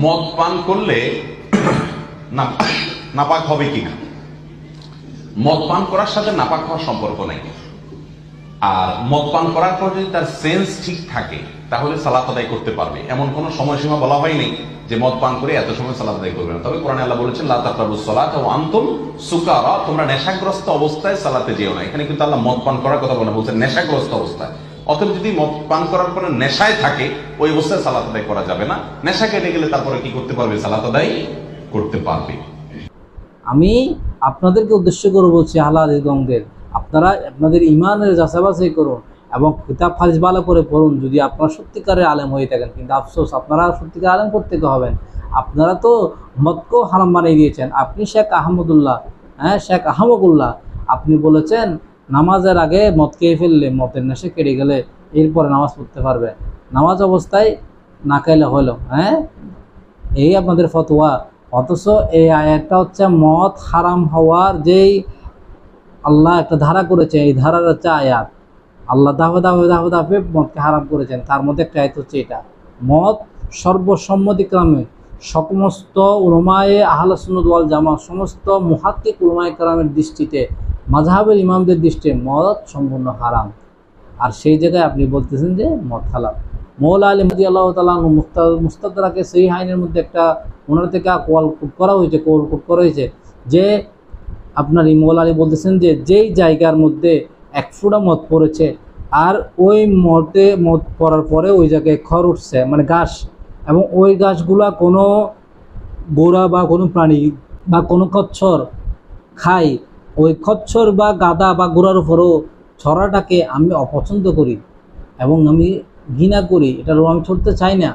মদ পান করলে নাপাক হবে কিনা? মদ পান করার সাথে নাপাক হওয়ার সম্পর্ক নেই। আর মদ পান করার পর যদি তার সেন্স ঠিক থাকে তাহলে সালাত আদায় করতে পারবে, এমন কোন সময়সীমা বলা হয়নি যে মদ পান করে এত সময় সালাত আদায় করবে না। তবে কোরআনে আল্লাহ বলেছেন লা তাকরাবুস সালাতা ওয়া আনতুম সুকারা, তোমরা নেশাগ্রস্ত অবস্থায় সালাতে যেও না। এখানে কিন্তু আল্লাহ মদ পান করার কথা বলে বলছেন নেশাগ্রস্ত অবস্থায়। অতএব যদি মদ পান করার পরে নেশায় থাকে ওই অবস্থায় সালাত আদায় করা যাবে না। নেশা কেটে গেলে তারপরে কি করতে পারবে? সালাত আদায় করতে পারবে। আমি আপনাদেরকে উদ্দেশ্য করে বলছি হালালগণদের, আপনারা আপনাদের ইমানের যাচাই করুন এবং কিতাব হাদিস ভালো করে পড়ুন যদি আপনারা সত্যিকারের আলেম হয়ে থাকেন। কিন্তু আফসোস, আপনারা সত্যিকার আলেম করতে হবেন। আপনারা তো মদকেও হারাম বানিয়ে দিয়েছেন। আপনি শেখ আহমদুল্লাহ, শেখ আহমদুল্লাহ, আপনি বলেছেন নামাজের আগে মদ খেয়ে ফেললে, মদের নেশা কেটে গেলে এরপরে নামাজ পড়তে পারবে, নামাজ অবস্থায় না খাইলে হলো। এই আপনাদের ফতোয়া। অথচ এই আয়াতটা হচ্ছে মদ হারাম হওয়ার যেই আল্লাহ একটা ধারা করেছে, এই ধারার হচ্ছে আয়াত। আল্লাহ দাফে দাফে দাফে দাফে মদকে হারাম করেছেন, তার মধ্যে একটা আয়াত হচ্ছে এটা। মদ সর্বসম্মতিক্রমে সমস্ত উলামায়ে আহলে সুন্নাত ওয়াল জামাত, সমস্ত মুহাক্কিক উলামায়ে কেরামের দৃষ্টিতে, মাযহাবের ইমামদের দৃষ্টিতে মদ সম্পূর্ণ হারাম। আর সেই জায়গায় আপনি বলতেছেন যে মদ হালাল। মৌলা আলী রাদিয়াল্লাহু তাআলা মুস্তাদরাকে সহিহ আইনের মধ্যে একটা ওনার থেকে কোট করা হয়েছে যে আপনার এই মৌলা আলী বলতেছেন যে যেই জায়গার মধ্যে এক ফোঁটা মদ পড়েছে আর ওই মদ পড়ার পরে ওই জায়গায় খড় উঠছে, মানে ঘাস, এবং ওই ঘাসগুলা কোনো গোড়া বা কোনো প্রাণী বা কোনো কচ্ছর খাই, ওই কচ্ছর বা গাদা বা গোড়ার উপরও ছড়াটাকে আমি অপছন্দ করি এবং আমি ঘৃণা করি, এটারও আমি ছড়তে চাই না।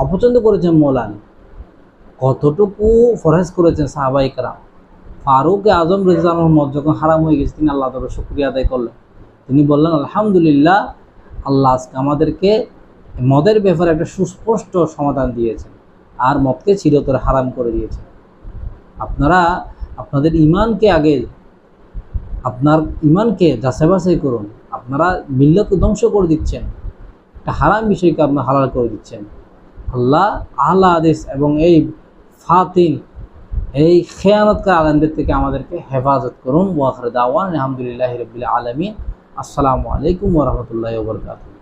অপছন্দ করেছেন মৌলানা। কতটুকু ফরজ করেছেন সাহাবায়ে কেরাম। ফারুক আজম রাদিয়াল্লাহু আনহু মদ যখন হারাম হয়ে গেছে তিনি আল্লাহ তাআলার শুকরিয়া আদায় করলেন। তিনি বললেন আলহামদুলিল্লাহ, আল্লাহ আজকে আমাদেরকে মদের ব্যাপারে একটা সুস্পষ্ট সমাধান দিয়েছেন আর মদকে চিরতরে হারাম করে দিয়েছেন। আপনারা আপনাদের ইমানকে আগে, আপনার ইমানকে যাচাই করুন। আপনারা মিল্লাতকে ধ্বংস করে দিচ্ছেন, একটা হারাম বিষয়কে আপনারা হালাল করে দিচ্ছেন। আল্লাহ আহলে হাদিস এবং এই ফাতিন, এই খেয়ানতকার আলেমদের থেকে আমাদেরকে হেফাজত করুন। ওয়া আখিরু দাওয়ানা আলহামদুলিল্লাহি রাব্বিল আলামিন। আসসালামু আলাইকুম ওয়া রাহমাতুল্লাহি ওয়া বারাকাতুহু।